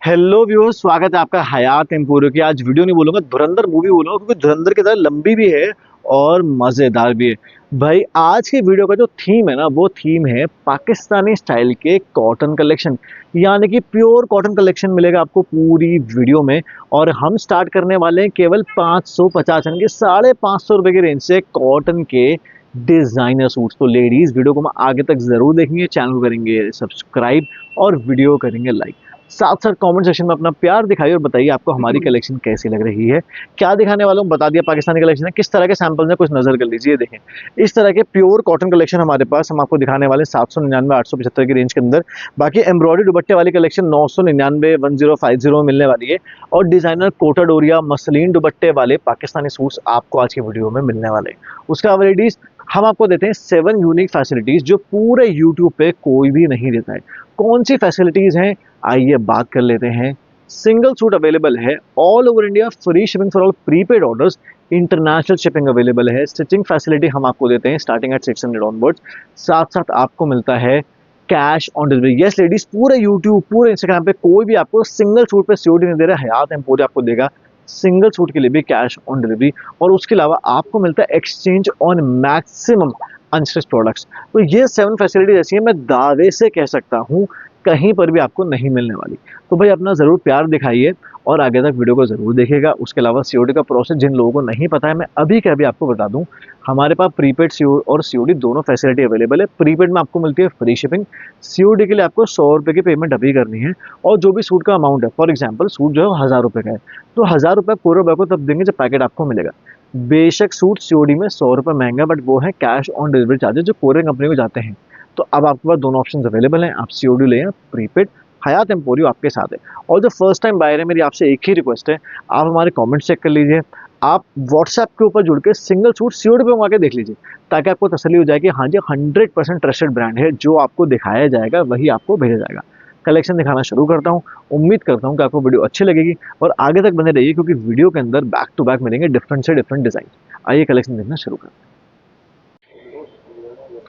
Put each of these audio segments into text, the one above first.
Hello viewers, स्वागत है आपका हयात एम्पोरियो की। आज वीडियो नहीं बोलूंगा, धुरंधर मूवी बोलूंगा क्योंकि धुरंधर की तरह लंबी भी है और मजेदार भी है। भाई आज की वीडियो का जो थीम है ना, वो थीम है पाकिस्तानी स्टाइल के कॉटन कलेक्शन, यानी कि प्योर कॉटन कलेक्शन मिलेगा आपको पूरी वीडियो में। और हम स्टार्ट करने वाले हैं केवल 550 यानी कि 550 रुपए की रेंज से कॉटन के डिजाइनर सूट्स। तो लेडीज वीडियो को हम आगे तक जरूर देखेंगे, चैनल को करेंगे सब्सक्राइब और वीडियो करेंगे लाइक। साथ साथ कमेंट सेक्शन में अपना प्यार दिखाइए और बताइए आपको हमारी कलेक्शन कैसी लग रही है। क्या दिखाने वाला हूँ बता दिया, पाकिस्तानी कलेक्शन है। किस तरह के सैंपल्स हैं कुछ नजर कर लीजिए। देखें, इस तरह के प्योर कॉटन कलेक्शन हमारे पास हम आपको दिखाने वाले 799 875 की रेंज के अंदर। बाकी एम्ब्रॉयडरी दुपट्टे वाली कलेक्शन 999 1050 में मिलने वाली है। और डिजाइनर कोटा डोरिया मसलिन दुपट्टे वाले पाकिस्तानी सूट्स आपको आज की वीडियो में मिलने वाले हैं। उसका अवेलेबिलिटीज हम आपको देते हैं 7 यूनिक फैसिलिटीज जो पूरे यूट्यूब पे कोई भी नहीं देता है। कौन सी फैसिलिटीज हैं, आइए बात कर लेते हैं। सिंगल सूट अवेलेबल है all over India, free shipping for all prepaid orders, international shipping available है। स्टिचिंग फैसिलिटी हम आपको देते हैं स्टार्टिंग एट 600 ऑनवर्ड्स। साथ साथ आपको मिलता है cash on delivery. Yes ladies, पूरे यूट्यूब पूरे इंस्टाग्राम पे कोई भी आपको सिंगल सूट पे सीओडी नहीं दे रहा है, हयात एम्पोरियो आपको देगा सिंगल सूट के लिए भी कैश ऑन डिलीवरी। और उसके अलावा आपको मिलता है exchange on maximum unstitched products. तो ये 7 फैसिलिटीज ऐसी है, मैं दावे से कह सकता हूँ कहीं पर भी आपको नहीं मिलने वाली। तो भाई अपना ज़रूर प्यार दिखाइए और आगे तक वीडियो को ज़रूर देखिएगा। उसके अलावा सीओडी का प्रोसेस जिन लोगों को नहीं पता है, मैं अभी के अभी आपको बता दूं, हमारे पास प्रीपेड और सीओडी दोनों फैसिलिटी अवेलेबल है। प्रीपेड में आपको मिलती है फ्री शिपिंग, सीओडी के लिए आपको 100 रुपये की पेमेंट अभी करनी है। और जो भी सूट का अमाउंट है, फॉर एग्जाम्पल सूट जो है 1000 रुपये का है, तो 1000 रुपये पूरे रुपये को तब देंगे जब पैकेट आपको मिलेगा। बेशक सूट सीओडी में 100 रुपये महंगा, बट वो है कैश ऑन डिलीवरी चार्जेस जो कोरियर कंपनी को जाते हैं। तो अब आपके पास दोनों ऑप्शन अवेलेबल हैं, आप सीओडी लें या प्रीपेड। हयात एम्पोरियो आपके साथ है। और जो फर्स्ट टाइम बायर है, मेरी आपसे एक ही रिक्वेस्ट है, आप हमारे कमेंट चेक कर लीजिए, आप व्हाट्सएप के ऊपर जुड़ के सिंगल सूट सीओडी पे मंगा के देख लीजिए, ताकि आपको तसल्ली हो जाए कि हाँ जी 100% ट्रस्टेड ब्रांड है। जो आपको दिखाया जाएगा वही आपको भेजा जाएगा। कलेक्शन दिखाना शुरू करता हूँ। उम्मीद करता हूँ कि आपको वीडियो अच्छी लगेगी और आगे तक बने रहिए, क्योंकि वीडियो के अंदर बैक टू बैक मिलेंगे डिफरेंट से डिफरेंट डिजाइन। आइए कलेक्शन देखना शुरू करते हैं।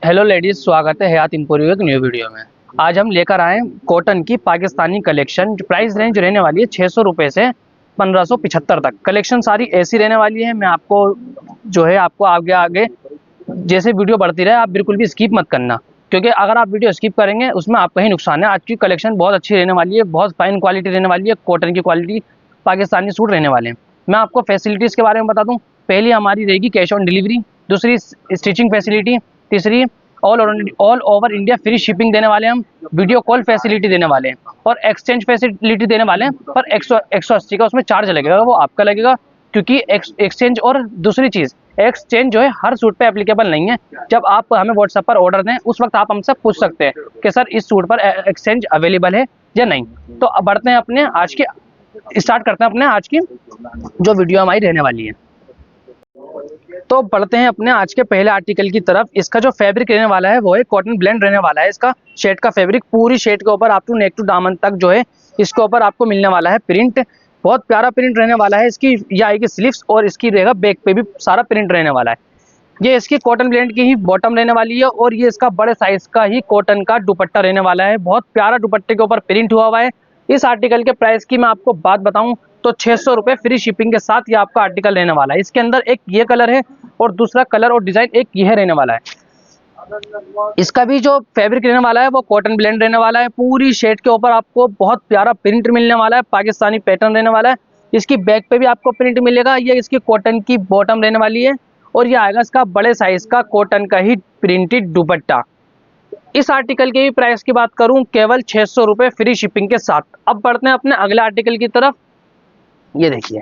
हेलो लेडीज, स्वागत है हयात एम्पोरियो एक न्यू वीडियो में। आज हम लेकर आए कॉटन की पाकिस्तानी कलेक्शन। प्राइस रेंज रहने वाली है 600 रुपये से 1575 तक। कलेक्शन सारी ऐसी रहने वाली है। मैं आपको जो है आपको आगे आगे जैसे वीडियो बढ़ती रहे आप बिल्कुल भी स्किप मत करना, क्योंकि अगर आप वीडियो स्किप करेंगे उसमें आपका ही नुकसान है। आज की कलेक्शन बहुत अच्छी रहने वाली है, बहुत फाइन क्वालिटी रहने वाली है, कॉटन की क्वालिटी पाकिस्तानी सूट रहने वाले हैं। मैं आपको फैसिलिटीज़ के बारे में बता दूँ। पहली हमारी रहेगी कैश ऑन डिलीवरी, दूसरी स्टिचिंग फैसिलिटी, तीसरी all over India free shipping देने वाले हैं हम, वीडियो कॉल फैसिलिटी देने वाले हैं और एक्सचेंज फैसिलिटी देने वाले हैं। पर 180 का उसमें चार्ज लगेगा, वो आपका लगेगा, क्योंकि एक्सचेंज और दूसरी चीज़ एक्सचेंज जो है हर सूट पे एप्लीकेबल नहीं है। जब आप हमें व्हाट्सएप पर ऑर्डर दें उस वक्त आप हमसे पूछ सकते हैं कि सर इस सूट पर एक्सचेंज अवेलेबल है या नहीं। तो अब बढ़ते हैं अपने आज की, स्टार्ट करते हैं अपने आज की जो वीडियो हमारी रहने वाली है। तो बढ़ते हैं अपने आज के पहले आर्टिकल की तरफ। इसका जो फैब्रिक रहने वाला है वो है कॉटन ब्लेंड रहने वाला है। इसका शर्ट का फैब्रिक पूरी शर्ट के ऊपर आप टू नेक टू दामन तक जो है इसके ऊपर आपको मिलने वाला है प्रिंट। बहुत प्यारा प्रिंट रहने वाला है। इसकी ये आएगी स्लीव्स और इसकी रहेगा बैक पे भी सारा प्रिंट रहने वाला है। ये इसकी कॉटन ब्लेंड की ही बॉटम रहने वाली है और ये इसका बड़े साइज का ही कॉटन का दुपट्टा रहने वाला है। बहुत प्यारा दुपट्टे के ऊपर प्रिंट हुआ हुआ है। इस आर्टिकल के प्राइस की मैं आपको बात बताऊं तो 600 रुपये फ्री शिपिंग के साथ ये आपका आर्टिकल रहने वाला है। इसके अंदर एक ये कलर है और दूसरा कलर और डिजाइन एक यह रहने वाला है। इसका भी जो फैब्रिक रहने वाला है वो कॉटन ब्लेंड रहने वाला है। पूरी शर्ट के ऊपर आपको बहुत प्यारा प्रिंट मिलने वाला है, पाकिस्तानी पैटर्न रहने वाला है। इसकी बैक पे भी आपको प्रिंट मिलेगा। ये इसकी कॉटन की बॉटम रहने वाली है और ये आएगा इसका बड़े साइज का कॉटन का ही प्रिंटेड दुपट्टा। इस आर्टिकल के भी प्राइस की बात करूं केवल 600 रुपये फ्री शिपिंग के साथ। अब बढ़ते हैं अपने अगले आर्टिकल की तरफ। ये देखिए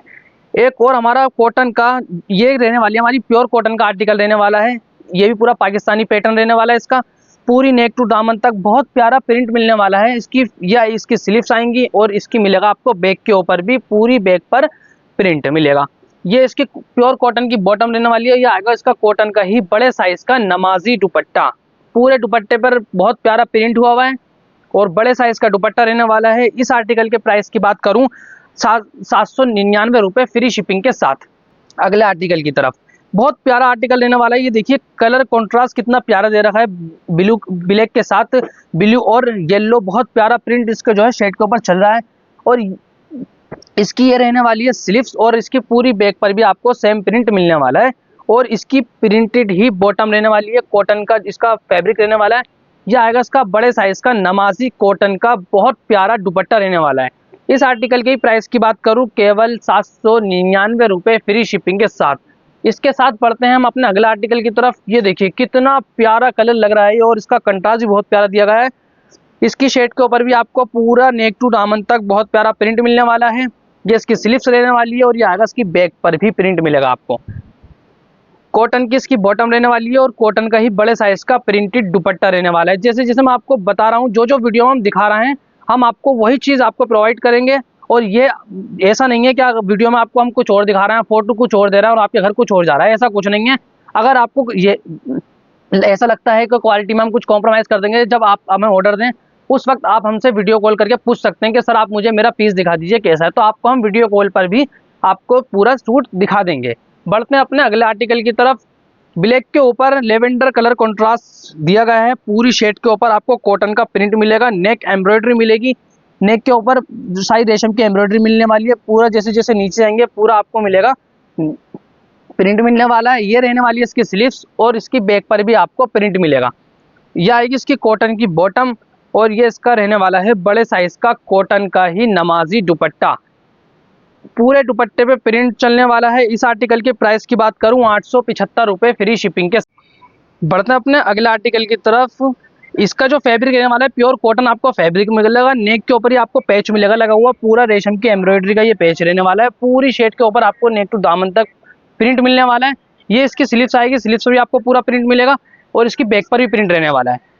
एक और हमारा कॉटन का, ये रहने वाली है हमारी प्योर कॉटन का आर्टिकल रहने वाला है। ये भी पूरा पाकिस्तानी पैटर्न रहने वाला है। इसका पूरी नेक टू दामन तक बहुत प्यारा प्रिंट मिलने वाला है। इसकी स्लीव्स आएंगी और इसकी मिलेगा आपको बैक के ऊपर भी पूरी बैक पर प्रिंट मिलेगा। ये इसकी प्योर कॉटन की बॉटम रहने वाली है। ये आएगा इसका कॉटन का ही बड़े साइज का नमाजी दुपट्टा। पूरे दुपट्टे पर बहुत प्यारा प्रिंट हुआ हुआ है और बड़े साइज का दुपट्टा रहने वाला है। इस आर्टिकल के प्राइस की बात करूं 799 रुपये फ्री शिपिंग के साथ। अगले आर्टिकल की तरफ बहुत प्यारा आर्टिकल रहने वाला है। ये देखिए कलर कॉन्ट्रास्ट कितना प्यारा दे रखा है, ब्लू ब्लैक के साथ ब्लू और येलो। बहुत प्यारा प्रिंट इसका जो है शर्ट के ऊपर चल रहा है और इसकी ये रहने वाली है स्लीव्स, और इसकी पूरी बैक पर भी आपको सेम प्रिंट मिलने वाला है, और इसकी प्रिंटेड ही बॉटम रहने वाली है। कॉटन का इसका फैब्रिक रहने वाला है। यह आएगा इसका बड़े साइज का नमाजी कॉटन का बहुत प्यारा दुपट्टा रहने वाला है। इस आर्टिकल की प्राइस की बात करूं केवल 799 रुपये फ्री शिपिंग के साथ। इसके साथ बढ़ते हैं हम अपने अगला आर्टिकल की तरफ। ये देखिए कितना प्यारा कलर लग रहा है, और इसका कंट्रास्ट भी बहुत प्यारा दिया गया है। इसकी शेड के ऊपर भी आपको पूरा नेक टू दामन तक बहुत प्यारा प्रिंट मिलने वाला है। ये इसकी स्लीव्स रहने वाली है, और ये आगे इसकी बैक पर भी प्रिंट मिलेगा आपको। कॉटन की इसकी बॉटम रहने वाली है, और कॉटन का ही बड़े साइज का प्रिंटेड दुपट्टा रहने वाला है। जैसे जैसे मैं आपको बता रहा हूँ, जो जो वीडियो हम दिखा रहे हैं, हम आपको वही चीज़ आपको प्रोवाइड करेंगे। और ये ऐसा नहीं है कि वीडियो में आपको हम कुछ और दिखा रहे हैं, फोटो कुछ और दे रहा है और आपके घर कुछ और जा रहा है, ऐसा कुछ नहीं है। अगर आपको ये ऐसा लगता है कि क्वालिटी में हम कुछ कॉम्प्रोमाइज़ कर देंगे, जब आप हमें ऑर्डर दें उस वक्त आप हमसे वीडियो कॉल करके पूछ सकते हैं कि सर आप मुझे मेरा पीस दिखा दीजिए कैसा है, तो आपको हम वीडियो कॉल पर भी आपको पूरा सूट दिखा देंगे। बढ़ते हैं अपने अगले आर्टिकल की तरफ। ब्लैक के ऊपर लेवेंडर कलर कॉन्ट्रास्ट दिया गया है। पूरी शेड के ऊपर आपको कॉटन का प्रिंट मिलेगा, नेक एम्ब्रॉयडरी मिलेगी। नेक के ऊपर सारी रेशम की एम्ब्रॉयडरी मिलने वाली है। पूरा जैसे जैसे नीचे जाएंगे पूरा आपको मिलेगा प्रिंट मिलने वाला है। ये रहने वाली है इसकी स्लीव्स, और इसकी बैक पर भी आपको प्रिंट मिलेगा। यह आएगी इसकी कॉटन की बॉटम, और ये इसका रहने वाला है बड़े साइज का कॉटन का ही नमाजी दुपट्टा। पूरे दुपट्टे पे प्रिंट चलने वाला है। इस आर्टिकल के प्राइस की बात करूं 875 रुपये फ्री शिपिंग के। बढ़ते हैं अपने अगले आर्टिकल की तरफ। इसका जो फैब्रिक रहने वाला है प्योर कॉटन आपको फैब्रिक मिलेगा। नेक के ऊपर ही आपको पैच मिलेगा लगा हुआ, पूरा रेशम की एम्ब्रॉयडरी का ये पैच रहने वाला है। पूरी शेड के ऊपर आपको नेक टू दामन तक प्रिंट मिलने वाला है। ये इसकी स्लीव्स आएगी, स्लीव्स पर भी आपको पूरा प्रिंट मिलेगा, और इसकी बैक पर भी प्रिंट रहने वाला है।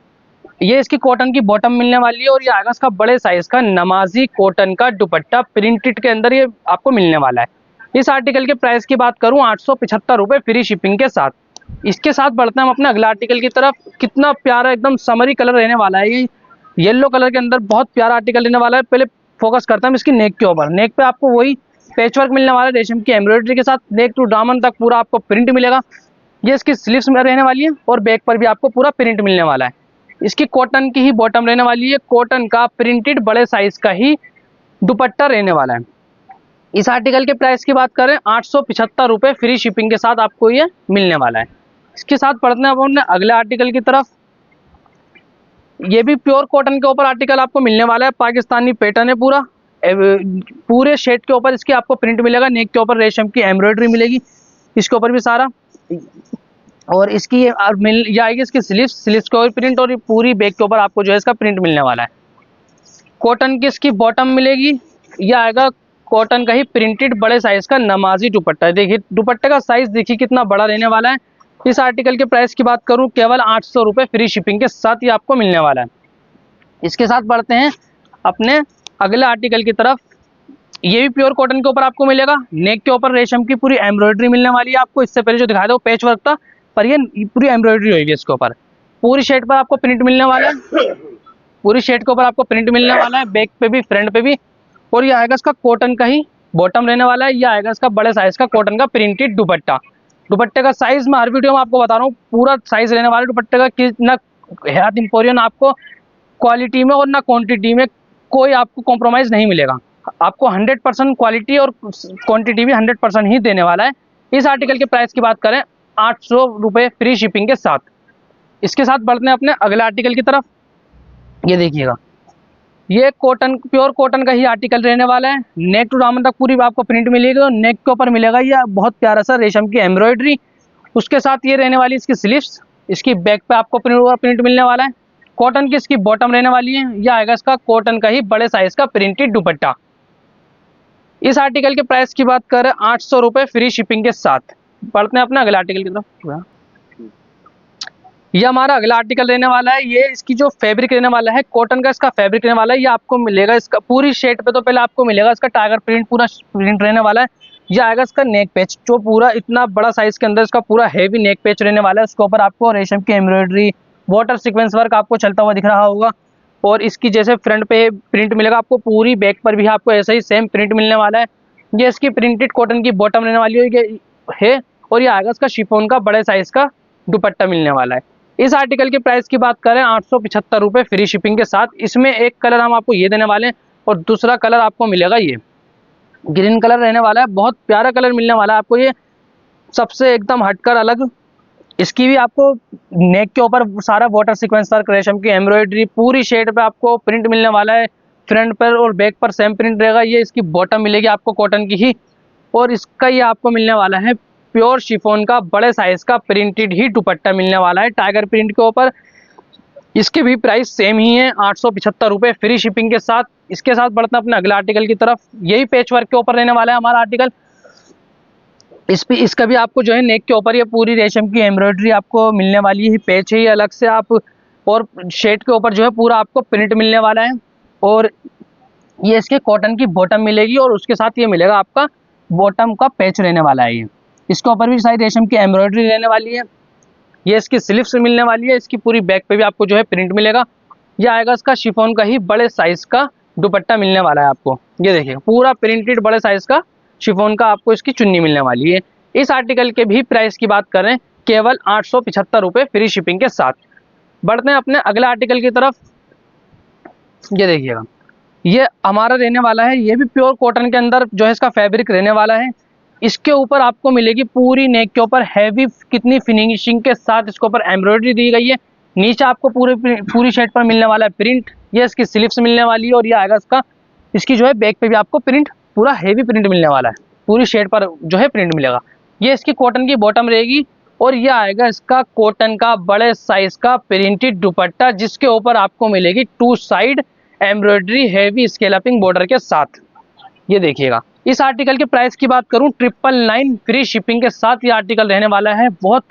ये इसकी कॉटन की बॉटम मिलने वाली है, और ये आएगा इसका बड़े साइज का नमाजी कॉटन का दुपट्टा प्रिंटेड के अंदर ये आपको मिलने वाला है। इस आर्टिकल के प्राइस की बात करूं 875 रुपये फ्री शिपिंग के साथ। इसके साथ बढ़ते हैं हम अपने अगला आर्टिकल की तरफ। कितना प्यारा एकदम समरी कलर रहने वाला है, ये येलो कलर के अंदर बहुत प्यारा आर्टिकल रहने वाला है। पहले फोकस करते हैं इसकी नेक के ऊपर। नेक पे आपको वही पैचवर्क मिलने वाला है रेशम की एम्ब्रॉयडरी के साथ। नेक टू दामन तक पूरा आपको प्रिंट मिलेगा। ये इसकी स्लीव्स में रहने वाली है, और बैक पर भी आपको पूरा प्रिंट मिलने वाला है। इसकी कॉटन की ही बॉटम रहने वाली है। कॉटन का प्रिंटेड बड़े साइज का ही दुपट्टा रहने वाला है। इस आर्टिकल के प्राइस की बात करें 875 रुपये फ्री शिपिंग के साथ आपको ये मिलने वाला है। इसके साथ बढ़ते हैं अपने अगले आर्टिकल की तरफ। ये भी प्योर कॉटन के ऊपर आर्टिकल आपको मिलने वाला है। पाकिस्तानी पैटर्न है पूरा। पूरे शेड के ऊपर इसकी आपको प्रिंट मिलेगा। नेक के ऊपर रेशम की एम्ब्रॉयडरी मिलेगी, इसके ऊपर भी सारा। और इसकी ये आएगी इसकी स्लीव्स के ऊपर प्रिंट, और पूरी बैक के ऊपर आपको जो है इसका प्रिंट मिलने वाला है। कॉटन की इसकी बॉटम मिलेगी। यह आएगा कॉटन का ही प्रिंटेड बड़े साइज का नमाजी दुपट्टा। देखिए दुपट्टे का साइज देखिए कितना बड़ा रहने वाला है। इस आर्टिकल के प्राइस की बात करूं केवल 800 रुपये फ्री शिपिंग के साथ ही आपको मिलने वाला है। इसके साथ बढ़ते हैं अपने अगले आर्टिकल की तरफ। ये भी प्योर कॉटन के ऊपर आपको मिलेगा। नेक के ऊपर रेशम की पूरी एम्ब्रॉयडरी मिलने वाली है आपको। इससे पहले जो दिखाया था वो पैच वर्क था, पर ये पूरी एम्ब्रॉयडरी होगी इसके ऊपर। पूरी शेड पर आपको प्रिंट मिलने वाला है। पूरी शेड के ऊपर आपको प्रिंट मिलने वाला है, बैक पे भी फ्रंट पे भी। और ये आएगा इसका कॉटन का ही बॉटम रहने वाला है। ये आएगा इसका बड़े साइज का कॉटन का प्रिंटेड दुपट्टा। दुपट्टे का साइज मैं हर वीडियो में आपको बता रहा हूँ, पूरा साइज रहने वाला है दुपट्टे का। कि ना हयात एम्पोरियम आपको क्वालिटी में और ना क्वांटिटी में कोई आपको कॉम्प्रोमाइज़ नहीं मिलेगा। आपको 100% क्वालिटी और क्वांटिटी भी 100% ही देने वाला है। इस आर्टिकल के प्राइस की बात करें 800 रुपये फ्री शिपिंग के साथ। इसके साथ बढ़ते हैं अपने अगले आर्टिकल की तरफ। ये देखिएगा, ये कॉटन प्योर कॉटन का ही आर्टिकल रहने वाला है। नेक टू दामन तक पूरी आपको प्रिंट मिलेगी, और नेक के ऊपर मिलेगा ये बहुत प्यारा सा रेशम की एम्ब्रॉयडरी। उसके साथ ये रहने वाली इसकी स्लीव्स। इसकी बैक पे आपको प्रिंट मिलने वाला है। कॉटन की इसकी बॉटम रहने वाली है। यह आएगा इसका कॉटन का ही बड़े साइज का प्रिंटेड दुपट्टा। इस आर्टिकल के प्राइस की बात करें 800 रुपये फ्री शिपिंग के साथ। बढ़ते हैं अपने अगले आर्टिकल की तरफ। ये हमारा अगला आर्टिकल रहने वाला है। ये इसकी जो फैब्रिक रहने वाला है कॉटन का इसका फैब्रिक रहने वाला है। ये आपको मिलेगा इसका पूरी शेड पे तो पहले आपको मिलेगा इसका टाइगर प्रिंट पूरा प्रिंट रहने वाला है। ये आएगा इसका नेक पैच, जो पूरा इतना बड़ा साइज के अंदर इसका पूरा हैवी नेक पैच रहने वाला है। उसके ऊपर आपको रेशम की एम्ब्रॉयडरी वाटर सीक्वेंस वर्क आपको चलता हुआ दिख रहा होगा। और इसकी जैसे फ्रंट पे प्रिंट मिलेगा आपको, पूरी बैक पर भी आपको ऐसा ही सेम प्रिंट मिलने वाला है। ये इसकी प्रिंटेड कॉटन की बॉटम रहने वाली है। और ये आएगा इसका शिफॉन का बड़े साइज का दुपट्टा मिलने वाला है। इस आर्टिकल के प्राइस की बात करें 875 रुपये फ्री शिपिंग के साथ। इसमें एक कलर हम आपको ये देने वाले हैं, और दूसरा कलर आपको मिलेगा ये ग्रीन कलर रहने वाला है, बहुत प्यारा कलर मिलने वाला है आपको, ये सबसे एकदम हटकर अलग। इसकी भी आपको नेक के ऊपर सारा वाटर सीक्वेंसर रेशम की एम्ब्रॉयडरी पूरी शेड पे आपको प्रिंट मिलने वाला है। फ्रंट पर और बैक पर सेम प्रिंट रहेगा। ये इसकी बॉटम मिलेगी आपको कॉटन की ही, और इसका ये आपको मिलने वाला है प्योर शिफॉन का बड़े साइज का प्रिंटेड ही दुपट्टा मिलने वाला है टाइगर प्रिंट के ऊपर। इसके भी प्राइस सेम ही है 875 रुपये फ्री शिपिंग के साथ। इसके साथ बढ़ते हैं अपने अगले आर्टिकल की तरफ। यही पैच वर्क के ऊपर रहने वाला है हमारा आर्टिकल। इसका भी आपको जो है नेक के ऊपर ये पूरी रेशम की एम्ब्रॉयडरी आपको मिलने वाली है, पैच है ये अलग से आप, और शेड के ऊपर जो है पूरा आपको प्रिंट मिलने वाला है। और ये इसके कॉटन की बॉटम मिलेगी और उसके साथ ये मिलेगा आपका बॉटम का पैच रहने वाला है। ये इसके ऊपर भी सारी रेशम की एम्ब्रॉयडरी रहने वाली है। ये इसकी स्लीव्स मिलने वाली है। इसकी पूरी बैक पे भी आपको जो है प्रिंट मिलेगा। ये आएगा इसका शिफॉन का ही बड़े साइज का दुपट्टा मिलने वाला है आपको। ये देखिए पूरा प्रिंटेड बड़े साइज का शिफॉन का आपको इसकी चुन्नी मिलने वाली है। इस आर्टिकल के भी प्राइस की बात करें केवल 875 रुपये फ्री शिपिंग के साथ। बढ़ते हैं अपने अगले आर्टिकल की तरफ। ये देखिएगा ये हमारा रहने वाला है, ये भी प्योर कॉटन के अंदर जो है इसका फैब्रिक रहने वाला है। इसके ऊपर आपको मिलेगी पूरी नेक के ऊपर हैवी कितनी फिनिशिंग के साथ इसके ऊपर एम्ब्रॉयडरी दी गई है। नीचे आपको पूरी शर्ट पर मिलने वाला है प्रिंट। ये इसकी स्लीव्स मिलने वाली है और ये आएगा इसका, इसकी जो है बैक पे भी आपको प्रिंट पूरा हैवी प्रिंट मिलने वाला है, पूरी शर्ट पर जो है प्रिंट मिलेगा। ये इसकी कॉटन की बॉटम रहेगी और ये आएगा इसका कॉटन का बड़े साइज का प्रिंटेड दुपट्टा, जिसके ऊपर आपको मिलेगी 2 साइड एम्ब्रॉयडरी हैवी स्केलपिंग बॉर्डर के साथ। ये देखिएगा इस आर्टिकल के प्राइस की बात करूं 999 फ्री शिपिंग के साथ ये आर्टिकल रहने वाला है। बहुत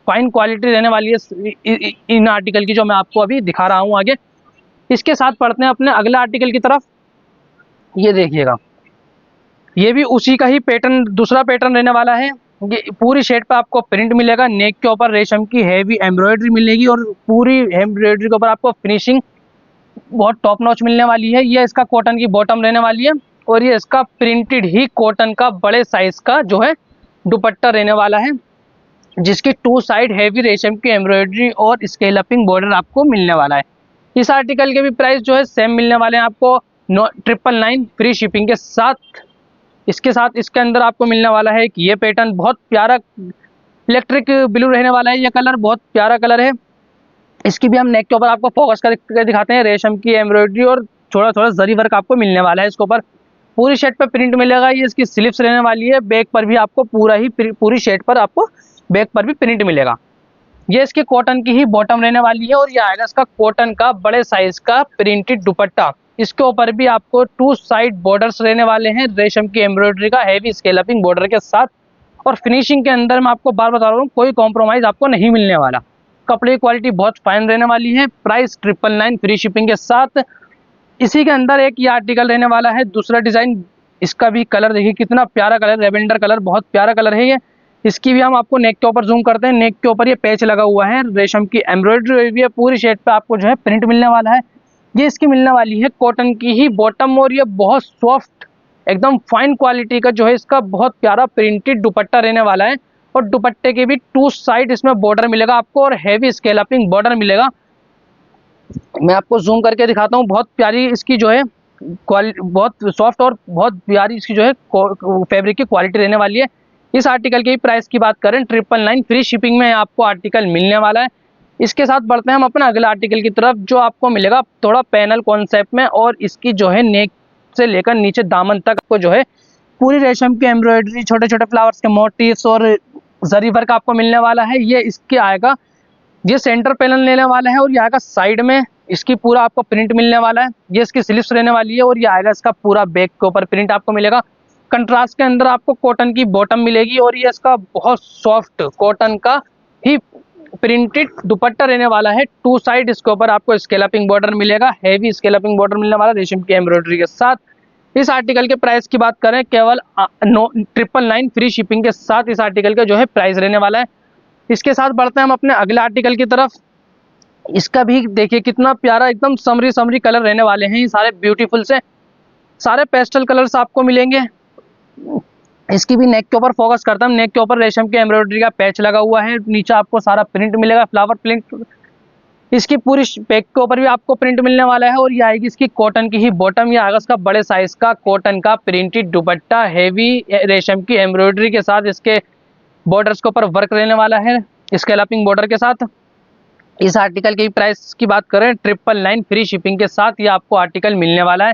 फाइन क्वालिटी रहने वाली है इन आर्टिकल की, जो मैं आपको अभी दिखा रहा हूं आगे। इसके साथ पढ़ते हैं अपने अगले आर्टिकल की तरफ। ये देखिएगा ये भी उसी का ही पैटर्न, दूसरा पैटर्न रहने वाला है। ये पूरी शर्ट पे आपको प्रिंट मिलेगा, नेक के ऊपर रेशम की हैवी एम्ब्रॉयडरी मिलेगी और पूरी एम्ब्रॉयडरी के ऊपर आपको फिनिशिंग बहुत टॉप नॉच मिलने वाली है। ये इसका कॉटन की बॉटम रहने वाली है और ये इसका प्रिंटेड ही कॉटन का बड़े साइज का जो है दुपट्टा रहने वाला है, जिसकी 2 साइड हैवी रेशम की एम्ब्रॉयडरी और स्केलपिंग बॉर्डर आपको मिलने वाला है। इस आर्टिकल के भी प्राइस जो है सेम मिलने वाले हैं आपको 999 फ्री शिपिंग के साथ। इसके साथ इसके अंदर आपको मिलने वाला है कि ये पैटर्न बहुत प्यारा इलेक्ट्रिक ब्लू रहने वाला है। ये कलर बहुत प्यारा कलर है। इसकी भी हम नेक के ऊपर आपको फोकस करके दिखाते हैं। रेशम की एम्ब्रॉयडरी और थोड़ा थोड़ा जरी वर्क आपको मिलने वाला है। इसके ऊपर पूरी शर्ट पे प्रिंट मिलेगा। ये इसकी स्लीव्स रहने वाली है। बैक पर भी आपको पूरी शर्ट पर आपको बैक पर भी प्रिंट मिलेगा। ये इसकी कॉटन की ही बॉटम रहने वाली है और ये आएगा इसका कॉटन का बड़े साइज का प्रिंटेड दुपट्टा। इसके ऊपर भी आपको 2 साइड बॉर्डर्स रहने वाले हैं रेशम की एम्ब्रॉयडरी का हैवी स्केलपिंग बॉर्डर के साथ। और फिनिशिंग के अंदर मैं आपको बार बता रहा हूँ कोई कॉम्प्रोमाइज आपको नहीं मिलने वाला। कपड़े की क्वालिटी बहुत फाइन रहने वाली है। प्राइस 999 फ्री शिपिंग के साथ। इसी के अंदर एक ये आर्टिकल रहने वाला है दूसरा डिजाइन। इसका भी कलर देखिए कितना प्यारा कलर, लेवेंडर कलर, बहुत प्यारा कलर है ये। इसकी भी हम आपको नेक के ऊपर जूम करते हैं। नेक के ऊपर ये पैच लगा हुआ है, रेशम की एम्ब्रॉयडरी हुई है, पूरी शर्ट पे आपको जो है प्रिंट मिलने वाला है। ये इसकी मिलने वाली है कॉटन की ही बॉटम और ये बहुत सॉफ्ट एकदम फाइन क्वालिटी का जो है इसका बहुत प्यारा प्रिंटेड दुपट्टा रहने वाला है। और दुपट्टे के भी 2 साइड इसमें बॉर्डर मिलेगा आपको और हैवी स्केलपिंग बॉर्डर मिलेगा। मैं आपको जूम करके दिखाता हूँ। बहुत प्यारी इसकी जो है क्वालिटी, बहुत सॉफ्ट और बहुत प्यारी इसकी जो है फैब्रिक की क्वालिटी रहने वाली है। इस आर्टिकल की प्राइस की बात करें 999 फ्री शिपिंग में आपको आर्टिकल मिलने वाला है। इसके साथ बढ़ते हैं हम अपने अगले आर्टिकल की तरफ, जो आपको मिलेगा थोड़ा पैनल कॉन्सेप्ट में। और इसकी जो है नेक से लेकर नीचे दामन तक आपको जो है पूरी रेशम की एम्ब्रॉयडरी, छोटे छोटे फ्लावर्स के मोटिव्स और जरी वर्क आपको मिलने वाला है। ये इसके आएगा, ये सेंटर पैनल लेने वाला है और ये आएगा साइड में इसकी पूरा आपको प्रिंट मिलने वाला है। ये इसकी स्लीव्स रहने वाली है और ये आएगा इसका पूरा बैक के ऊपर प्रिंट आपको मिलेगा। कंट्रास्ट के अंदर आपको कॉटन की बॉटम मिलेगी और ये इसका बहुत सॉफ्ट कॉटन का ही प्रिंटेड दुपट्टा रहने वाला है। 2 साइड इसके ऊपर आपको स्केलपिंग बॉर्डर मिलेगा, हैवी स्केलपिंग बॉर्डर मिलने वाला रेशम की एम्ब्रॉयडरी के साथ। इस आर्टिकल के प्राइस की बात करें केवल 999 फ्री शिपिंग के साथ इस आर्टिकल का जो है प्राइस रहने वाला है। इसके साथ बढ़ते हैं हम अपने अगले आर्टिकल की तरफ। इसका भी देखिए कितना प्यारा एकदम समरी समरी कलर रहने वाले हैं। ये सारे ब्यूटीफुल से सारे पेस्टल कलर्स आपको मिलेंगे। इसकी भी नेक के ऊपर फोकस करता हूं। नेक के ऊपर रेशम के एम्ब्रॉयडरी का पैच लगा हुआ है। नीचे आपको सारा प्रिंट मिलेगा, फ्लावर प्रिंट इसकी पूरी बैक के ऊपर भी आपको प्रिंट मिलने वाला है और ये आएगी इसकी कॉटन की ही बॉटम। ये आएगा इसका बड़े साइज का कॉटन का प्रिंटेड दुपट्टा, हेवी रेशम की एम्ब्रॉयडरी के साथ इसके बॉर्डर्स के ऊपर वर्क रहने वाला है स्कैलपिंग बॉर्डर के साथ। इस आर्टिकल की प्राइस की बात करें 999 फ्री शिपिंग के साथ ये आपको आर्टिकल मिलने वाला है।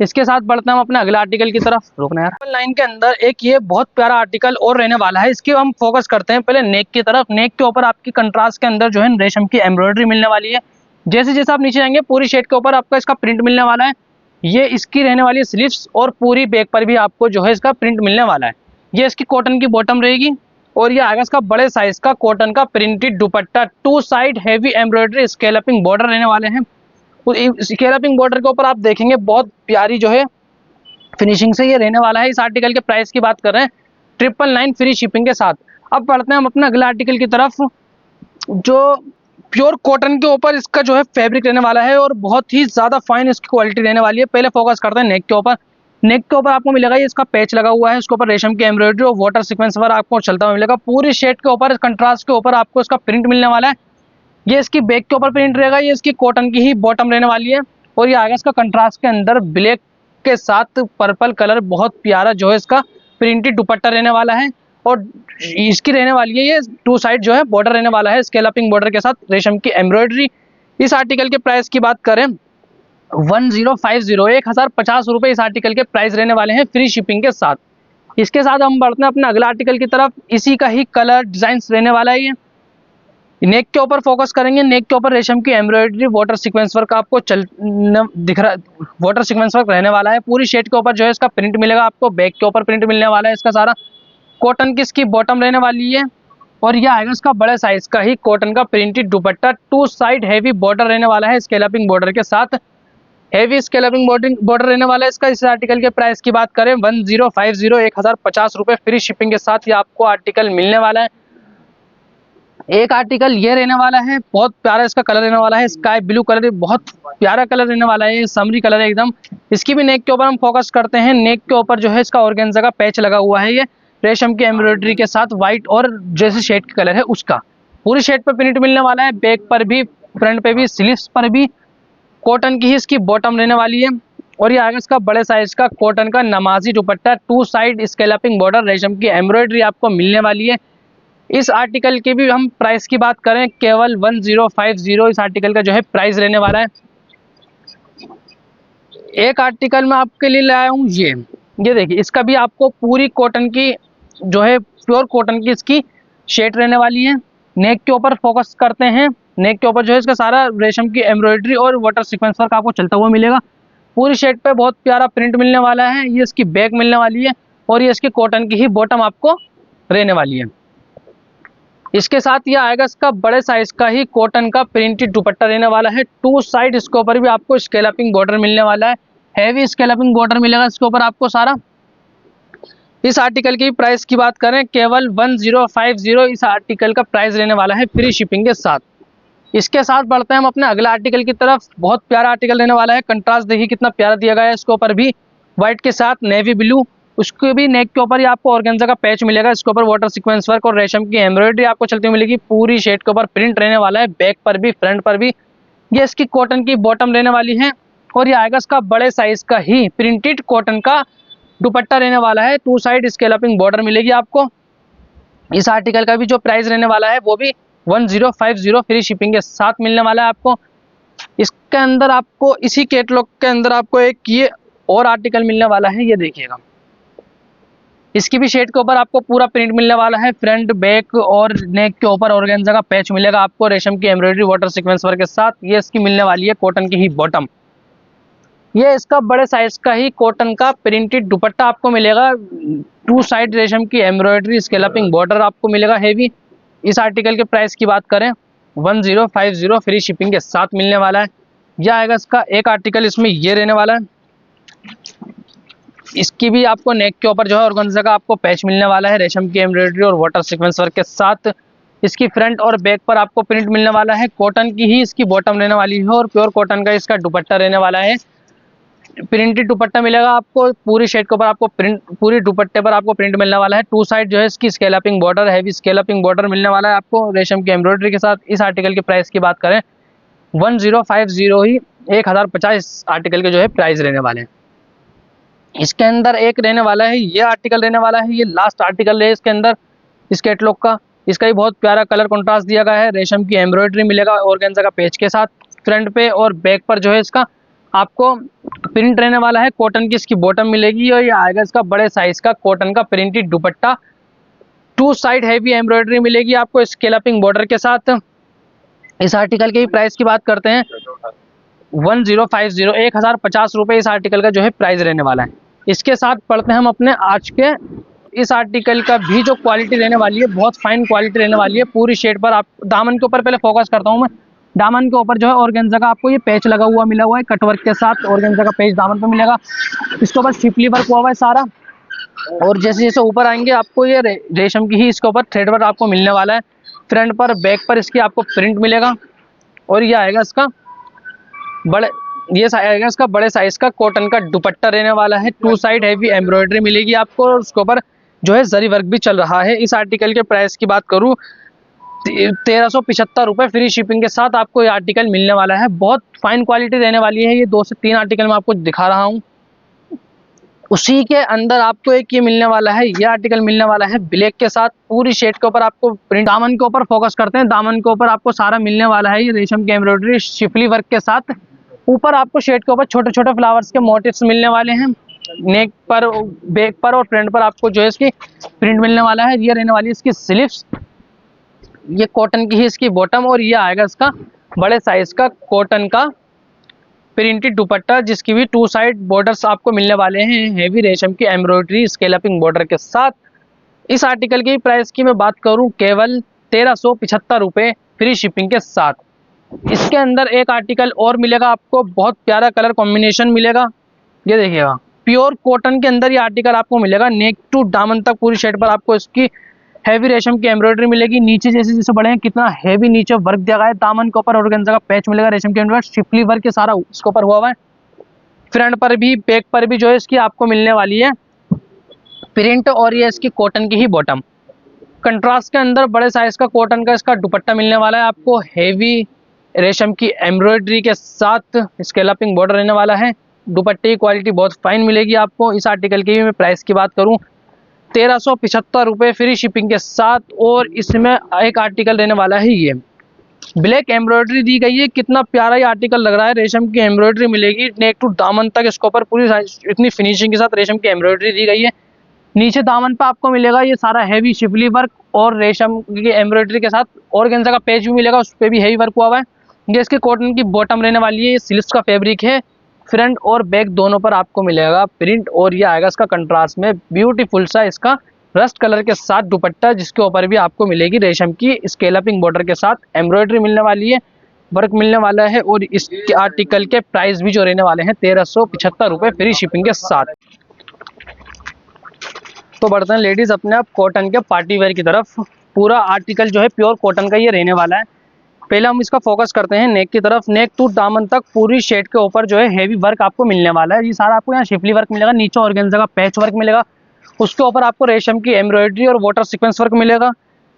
इसके साथ बढ़ते हैं हम अपने अगले आर्टिकल की तरफ। रुकना यार। 999 के अंदर एक ये बहुत प्यारा आर्टिकल और रहने वाला है। इसकी हम फोकस करते हैं पहले नेक की तरफ। नेक के ऊपर आपकी कंट्रास्ट के अंदर जो है रेशम की एम्ब्रॉयडरी मिलने वाली है। जैसे जैसे आप नीचे जाएंगे पूरी शेड के ऊपर आपका इसका प्रिंट मिलने वाला है। ये इसकी रहने वाली स्लीव्स और पूरी बैक पर भी आपको जो है इसका प्रिंट मिलने वाला है। ये इसकी कॉटन की बॉटम रहेगी और ये आएगा इसका बड़े साइज का कॉटन का प्रिंटेड दुपट्टा, 2 side heavy embroidery scalloping border रहने वाले हैं। स्कैलपिंग बॉर्डर के ऊपर आप देखेंगे बहुत प्यारी जो है फिनिशिंग से ये रहने वाला है। इस आर्टिकल के प्राइस की बात कर रहे हैं 999 फ्री शिपिंग के साथ। अब बढ़ते हैं हम अपने अगले आर्टिकल की तरफ जो प्योर कॉटन के ऊपर इसका जो है फैब्रिक रहने वाला है और बहुत ही ज्यादा फाइन इसकी क्वालिटी रहने वाली है। पहले फोकस करते हैं नेक के ऊपर। नेक के ऊपर आपको मिलेगा ये इसका पैच लगा हुआ है, इसके ऊपर रेशम की एम्ब्रॉयडरी और वाटर सीक्वेंस पर आपको चलता हुआ मिलेगा। पूरी शेड के ऊपर कंट्रास्ट के ऊपर आपको इसका प्रिंट मिलने वाला है। ये इसकी बैक के ऊपर प्रिंट रहेगा। ये इसकी कॉटन की ही बॉटम रहने वाली है और ये आगे इसका कंट्रास्ट के अंदर ब्लैक के साथ पर्पल कलर बहुत प्यारा जो है इसका प्रिंटेड दुपट्टा रहने वाला है और इसकी रहने वाली है ये 2 साइड जो है बॉर्डर रहने वाला है स्कैलपिंग बॉर्डर के साथ रेशम की एम्ब्रॉयडरी। इस आर्टिकल के प्राइस की बात करें 1050 रुपए इस आर्टिकल के प्राइस रहने वाले हैं फ्री शिपिंग के साथ। इसके साथ हम बढ़ते हैं अपने अगला आर्टिकल की तरफ। इसी का ही कलर डिजाइन रहने वाला है। ये नेक के ऊपर फोकस करेंगे। नेक के ऊपर रेशम की एम्ब्रॉयडरी वाटर सीक्वेंस वर्क आपको दिख रहा, वाटर सीक्वेंस वर्क रहने वाला है। पूरी शेड के ऊपर जो है इसका प्रिंट मिलेगा आपको। बैक के ऊपर प्रिंट मिलने वाला है इसका सारा। कॉटन की इसकी बॉटम रहने वाली है और ये आएगा इसका बड़े साइज का ही कॉटन का प्रिंटेड दुपट्टा, 2 साइड हेवी बॉर्डर रहने वाला है स्कैलपिंग बॉर्डर के साथ। हेवी स्कैलपिंग बॉर्डर रहने वाला है इसका। इस आर्टिकल के प्राइस की बात करें 1050 रुपए फ्री शिपिंग के साथ ये आपको आर्टिकल मिलने वाला है। एक आर्टिकल ये रहने वाला है बहुत प्यारा इसका कलर रहने वाला है स्काई ब्लू कलर, बहुत प्यारा कलर रहने वाला है, समरी कलर है एकदम। इसकी भी नेक के ऊपर हम फोकस करते हैं। नेक के ऊपर जो है इसका ऑर्गेन्जा का पैच लगा हुआ है। ये रेशम की एम्ब्रॉयडरी के साथ व्हाइट और जैसे शेड का कलर है उसका पूरी शेड पर प्रिंट मिलने वाला है। बैक पर भी, फ्रंट पे भी, स्लीव्स पर भी कॉटन की ही इसकी बॉटम रहने वाली है और ये आगे इसका बड़े साइज का कॉटन का नमाजी दुपट्टा, 2 साइड स्कैलपिंग बॉर्डर रेशम की एम्ब्रॉयडरी आपको मिलने वाली है। इस आर्टिकल की भी हम प्राइस की बात करें केवल 1050 इस आर्टिकल का जो है प्राइस रहने वाला है। एक आर्टिकल मैं आपके लिए लाया हूँ ये देखिए, इसका भी आपको पूरी कॉटन की जो है प्योर कॉटन की इसकी शेड रहने वाली है। नेक के ऊपर फोकस करते हैं। नेक के ऊपर जो है इसका सारा रेशम की एम्ब्रॉयडरी और वाटर सीक्वेंस वर्क आपको चलता हुआ मिलेगा। पूरी शेड पे बहुत प्यारा प्रिंट मिलने वाला है। ये इसकी बैक मिलने वाली है और ये इसकी कॉटन की ही बॉटम आपको रहने वाली है। इसके साथ ये आएगा इसका बड़े साइज का ही कॉटन का प्रिंटेड दुपट्टा रहने वाला है। 2 साइड इसके ऊपर भी आपको स्कैलपिंग बॉर्डर मिलने वाला है। हैवी स्कैलपिंग बॉर्डर मिलेगा इसके ऊपर आपको सारा। इस आर्टिकल की प्राइस की बात करें केवल 1050 इस आर्टिकल का प्राइस रहने वाला है फ्री शिपिंग के साथ। इसके साथ बढ़ते हैं हम अपने अगले आर्टिकल की तरफ। बहुत प्यारा आर्टिकल रहने वाला है। कंट्रास्ट देखिए कितना प्यारा दिया गया है। इसके ऊपर भी व्हाइट के साथ नेवी ब्लू, उसके भी नेक के ऊपर ही आपको ऑर्गेन्जा का पैच मिलेगा। इसके ऊपर वाटर सीक्वेंस वर्क और रेशम की एम्ब्रॉयडरी आपको चलती हुई मिलेगी। पूरी शेड के ऊपर प्रिंट रहने वाला है, बैक पर भी, फ्रंट पर भी। ये इसकी कॉटन की बॉटम रहने वाली है और ये आएगा इसका बड़े साइज का ही प्रिंटेड कॉटन का दुपट्टा रहने वाला है। 2 साइड स्कैलपिंग बॉर्डर मिलेगी आपको। इस आर्टिकल का भी जो प्राइस रहने वाला है वो भी 1050 फ्री शिपिंग के साथ मिलने वाला है आपको। इसके अंदर आपको इसी कैटलॉग के अंदर आपको एक ये और आर्टिकल मिलने वाला है। ये देखिएगा, इसकी भी शेड के ऊपर आपको पूरा प्रिंट मिलने वाला है। फ्रंट, बैक और नेक के ऊपर ऑर्गेन्जा का पैच मिलेगा आपको रेशम की एम्ब्रॉयडरी वाटर सीक्वेंस वर्क के साथ। ये इसकी मिलने वाली है कॉटन की ही बॉटम। ये इसका बड़े साइज का ही कॉटन का प्रिंटेड दुपट्टा आपको मिलेगा। 2 साइड रेशम की एम्ब्रॉयडरी स्कैलपिंग बॉर्डर आपको मिलेगा हैवी। इस आर्टिकल के प्राइस की बात करें 1050 फ्री शिपिंग के साथ मिलने वाला है। यह आएगा इसका एक आर्टिकल, इसमें ये रहने वाला है। इसकी भी आपको नेक के ऊपर जो है ऑर्गेन्जा का आपको पैच मिलने वाला है रेशम की एम्ब्रॉयडरी और वाटर सीक्वेंस वर्क के साथ। इसकी फ्रंट और बैक पर आपको प्रिंट मिलने वाला है। कॉटन की ही इसकी बॉटम रहने वाली है और प्योर कॉटन का इसका दुपट्टा रहने वाला है। प्रिंटेड दुपट्टा मिलेगा आपको। पूरी शेड के ऊपर आपको प्रिंट, पूरी दुपट्टे पर आपको प्रिंट मिलने वाला है। 2 साइड जो है इसकी scalloping border, heavy scalloping border मिलने वाला है आपको रेशम की एम्ब्रॉयडरी के साथ। इस आर्टिकल के प्राइस की बात करें 1050 ही 1050 आर्टिकल के जो है प्राइस रहने वाले हैं। इसके अंदर एक रहने वाला है, ये आर्टिकल रहने वाला है, ये लास्ट आर्टिकल है इसके अंदर इस कैटलॉग का। इसका भी बहुत प्यारा कलर कंट्रास्ट दिया गया है, रेशम की एम्ब्रॉयडरी मिलेगा ऑर्गेन्जा का पेज के साथ फ्रंट पे, और बैक पर जो है इसका आपको प्रिंट रहने वाला है, कॉटन की इसकी बॉटम मिलेगी, और ये आएगा इसका बड़े साइज का कॉटन का प्रिंटेड दुपट्टा। 2 साइड हैवी एम्ब्रॉयडरी मिलेगी आपको स्केलपिंग बॉर्डर के साथ। इस आर्टिकल के प्राइस की बात करते हैं, 1050 रुपये इस आर्टिकल का जो है प्राइस रहने वाला है। इसके साथ पढ़ते हैं हम अपने आज के इस आर्टिकल का भी जो क्वालिटी रहने वाली है, बहुत फाइन क्वालिटी रहने वाली है पूरी शेड पर। आप दामन के ऊपर पहले फोकस करता हूं मैं। दामन के ऊपर जो है ऑर्गेन्जा का आपको ये पैच लगा हुआ मिला हुआ है, कटवर्क के साथ ऑर्गेन्जा का पैच दामन पे मिलेगा। इसके ऊपर शिपली वर्क हुआ हुआ है सारा, और जैसे जैसे ऊपर आएंगे आपको ये रेशम की ही इसके ऊपर थ्रेड वर्क आपको मिलने वाला है। फ्रंट पर बैक पर इसकी आपको प्रिंट मिलेगा, और ये आएगा इसका बड़े साइज का कॉटन का दुपट्टा रहने वाला है। 2 साइड हैवी एम्ब्रॉयडरी मिलेगी आपको, और उसके ऊपर जो है जरी वर्क भी चल रहा है। इस आर्टिकल के प्राइस की बात करूं, 1375 रुपये फ्री शिपिंग के साथ आपको ये आर्टिकल मिलने वाला है। बहुत फाइन क्वालिटी रहने वाली है। ये 2 से 3 आर्टिकल मैं आपको दिखा रहा हूँ, उसी के अंदर आपको एक ये मिलने वाला है, ये आर्टिकल मिलने वाला है ब्लैक के साथ पूरी शेड के ऊपर आपको प्रिंट। दामन के ऊपर फोकस करते हैं, दामन के ऊपर आपको सारा मिलने वाला है ये रेशम की एम्ब्रॉयडरी शिफली वर्क के साथ। ऊपर आपको शेड के ऊपर छोटे छोटे फ्लावर्स के मोटिव्स मिलने वाले हैं। नेक पर, बैक पर और फ्रंट पर आपको जो है इसकी प्रिंट मिलने वाला है। ये रहने वाली है इसकी स्लीव्स, ये कॉटन की ही इसकी बॉटम, और ये आएगा इसका बड़े साइज का कॉटन का प्रिंटेड दुपट्टा, जिसकी भी 2 साइड बॉर्डर्स आपको मिलने वाले हैं हेवी रेशम की एम्ब्रॉयडरी स्केलपिंग बॉर्डर के साथ। इस आर्टिकल की प्राइस की मैं बात करूं, केवल 1375 रुपये फ्री शिपिंग के साथ। इसके अंदर एक आर्टिकल और मिलेगा आपको, बहुत प्यारा कलर कॉम्बिनेशन मिलेगा। ये देखिएगा, प्योर कॉटन के अंदर ये आर्टिकल आपको मिलेगा। नेक टू दामन तक पूरी शेड पर आपको इसकी हैवी रेशम की एम्ब्रॉयडरी मिलेगी। नीचे जैसे जैसे बढ़े हैं कितना हैवी नीचे वर्क दिया गया है। दामन के ऊपर ऑर्गेन्जा का पैच मिलेगा रेशम की एम्ब्रॉयडरी, शिफली वर्क के सारा इसके ऊपर हुआ हुआ है। फ्रंट पर भी बैक पर भी जो है इसकी आपको मिलने वाली है प्रिंट, और ये इसकी कॉटन की ही बॉटम। कंट्रास्ट के अंदर बड़े साइज का कॉटन का इसका दुपट्टा मिलने वाला है आपको, हेवी रेशम की एम्ब्रॉयडरी के साथ स्केलपिंग बॉर्डर रहने वाला है। दुपट्टे की क्वालिटी बहुत फाइन मिलेगी आपको। इस आर्टिकल की मैं प्राइस की बात करूं, 1375 रुपये फ्री शिपिंग के साथ। और इसमें एक आर्टिकल रहने वाला है, ये ब्लैक एम्ब्रॉयडरी दी गई है। कितना प्यारा ये आर्टिकल लग रहा है, रेशम की एम्ब्रॉयडरी मिलेगी नेक टू दामन तक, इसके ऊपर पूरी इतनी फिनिशिंग के साथ रेशम की एम्ब्रॉयडरी दी गई है। नीचे दामन पे आपको मिलेगा ये सारा हैवी शिफली वर्क और रेशम की एम्ब्रॉयडरी के साथ ऑर्गेन्जा का पेज भी मिलेगा, उस पर भी हैवी वर्क हुआ हुआ है। ये इसकी कॉटन की बॉटम रहने वाली है, ये सिल्क का फैब्रिक है। फ्रंट और बैक दोनों पर आपको मिलेगा प्रिंट, और ये आएगा इसका कंट्रास्ट में ब्यूटीफुल सा इसका रस्ट कलर के साथ दुपट्टा, जिसके ऊपर भी आपको मिलेगी रेशम की स्केलपिंग बॉर्डर के साथ एम्ब्रॉयडरी मिलने वाली है, वर्क मिलने वाला है। और इस आर्टिकल के प्राइस भी जो रहने वाले हैं 1375 रुपये फ्री शिपिंग के साथ। तो बढ़ते हैं लेडीज अपने आप कॉटन के पार्टी वेयर की तरफ। पूरा आर्टिकल जो है प्योर कॉटन का ये रहने वाला है। पहले हम इसका फोकस करते हैं नेक की तरफ। नेक टू दामन तक पूरी शेड के ऊपर जो है हेवी वर्क आपको मिलने वाला है। ये सारा आपको यहाँ शिफली वर्क मिलेगा, नीचे ऑर्गेन्जा का पैच वर्क मिलेगा, उसके ऊपर आपको रेशम की एम्ब्रॉयडरी और वाटर सीक्वेंस वर्क मिलेगा।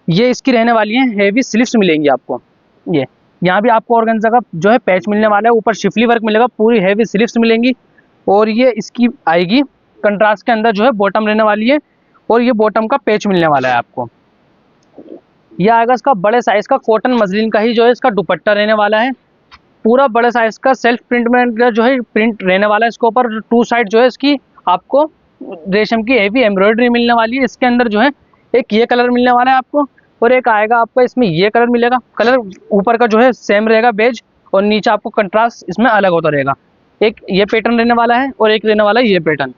ये इसकी रहने वाली है, हेवी स्लीव्स मिलेंगी आपको। ये यहाँ भी आपको ऑर्गेन्जा का जो है पैच मिलने वाला है, ऊपर शिफली वर्क मिलेगा, पूरी हेवी स्लीव्स मिलेंगी। और ये इसकी आएगी कंट्रास्ट के अंदर जो है बॉटम रहने वाली है, और ये बॉटम का पैच मिलने वाला है आपको। ये आएगा इसका बड़े साइज का कॉटन मसलिन का ही जो है इसका दुपट्टा रहने वाला है। पूरा बड़े साइज का सेल्फ प्रिंट में जो है प्रिंट रहने वाला है। इसके ऊपर 2 साइड जो है इसकी आपको रेशम की हेवी एम्ब्रॉयडरी मिलने वाली है। इसके अंदर जो है एक ये कलर मिलने वाला है आपको, और एक आएगा आपको इसमें ये कलर मिलेगा। कलर ऊपर का जो है सेम रहेगा बेज, और नीचे आपको कंट्रास्ट इसमें अलग होता रहेगा। एक ये पैटर्न रहने वाला है, और एक रहने वाला है ये पैटर्न।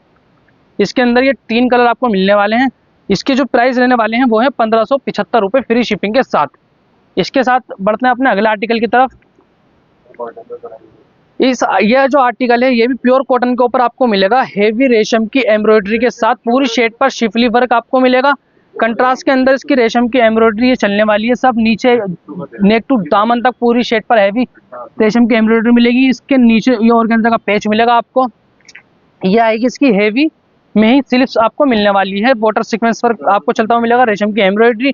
इसके अंदर ये 3 कलर आपको मिलने वाले हैं। इसके जो प्राइस रहने वाले हैं वो है 1575 रुपये फ्री शिपिंग के साथ। इसके साथ बढ़ते हैं अपने अगले आर्टिकल की तरफ। यह जो आर्टिकल है ये भी प्योर कॉटन के ऊपर आपको मिलेगा, हेवी रेशम की एम्ब्रॉयडरी के साथ पूरी शेड पर शिफली वर्क आपको मिलेगा। कंट्रास्ट के अंदर इसकी रेशम की एम्ब्रॉयडरी चलने वाली है। सब नीचे नेक टू दामन तक पूरी शेड पर हैवी रेशम की एम्ब्रॉयडरी मिलेगी। इसके नीचे ये ऑर्गेन्जा का पैच मिलेगा आपको। ये आएगी इसकी हेवी में ही स्लीव्स आपको मिलने वाली है, वाटर सीक्वेंस वर्क आपको चलता हुआ मिलेगा, रेशम की एम्ब्रॉयडरी।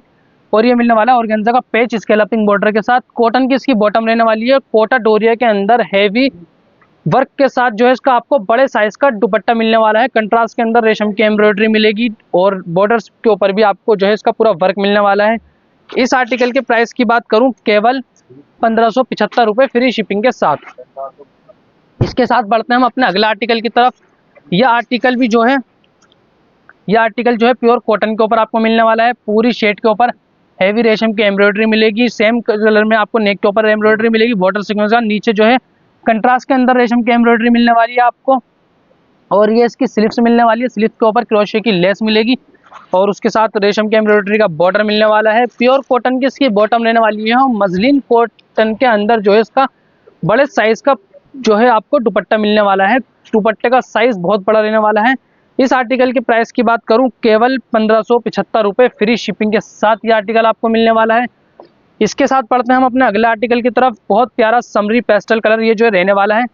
और ये मिलने वाला है ऑर्गेन्जा का पैच स्केलपिंग बॉर्डर के साथ। कॉटन की इसकी बॉटम रहने वाली है। कोटा डोरिया के अंदर हैवी वर्क के साथ जो है इसका आपको बड़े साइज का दुपट्टा मिलने वाला है। कंट्रास्ट के अंदर रेशम की एम्ब्रॉयडरी मिलेगी और बॉर्डर्स के ऊपर भी आपको जो है इसका पूरा वर्क मिलने वाला है। इस आर्टिकल के प्राइस की बात करूं केवल 1575 रुपये फ्री शिपिंग के साथ। इसके साथ बढ़ते हैं हम अपने अगले आर्टिकल की तरफ। यह आर्टिकल जो है प्योर कॉटन के ऊपर आपको मिलने वाला है। पूरी शेड के ऊपर हैवी रेशम की एम्ब्रॉयडरी मिलेगी। सेम कलर में आपको नेक के ऊपर एम्ब्रॉयडरी मिलेगी बॉर्डर सीक्वेंस का। नीचे जो है कंट्रास्ट के अंदर रेशम की एम्ब्रॉयडरी मिलने वाली है आपको। और ये इसकी स्लीव्स मिलने वाली है। स्लीव्स के ऊपर क्रोशे की लेस मिलेगी और उसके साथ रेशम की एम्ब्रॉयडरी का बॉर्डर मिलने वाला है। प्योर कॉटन की इसकी बॉटम रहने वाली है। मजलिन कॉटन के अंदर जो है इसका बड़े साइज का जो है आपको दुपट्टा मिलने वाला है। दुपट्टे का साइज बहुत बड़ा रहने वाला है। इस आर्टिकल के प्राइस की बात करूं केवल 1575 रुपये फ्री शिपिंग के साथ ये आर्टिकल आपको मिलने वाला है। इसके साथ पढ़ते हैं हम अपने अगले आर्टिकल की तरफ। बहुत प्यारा समरी पेस्टल कलर ये जो रहने वाला है।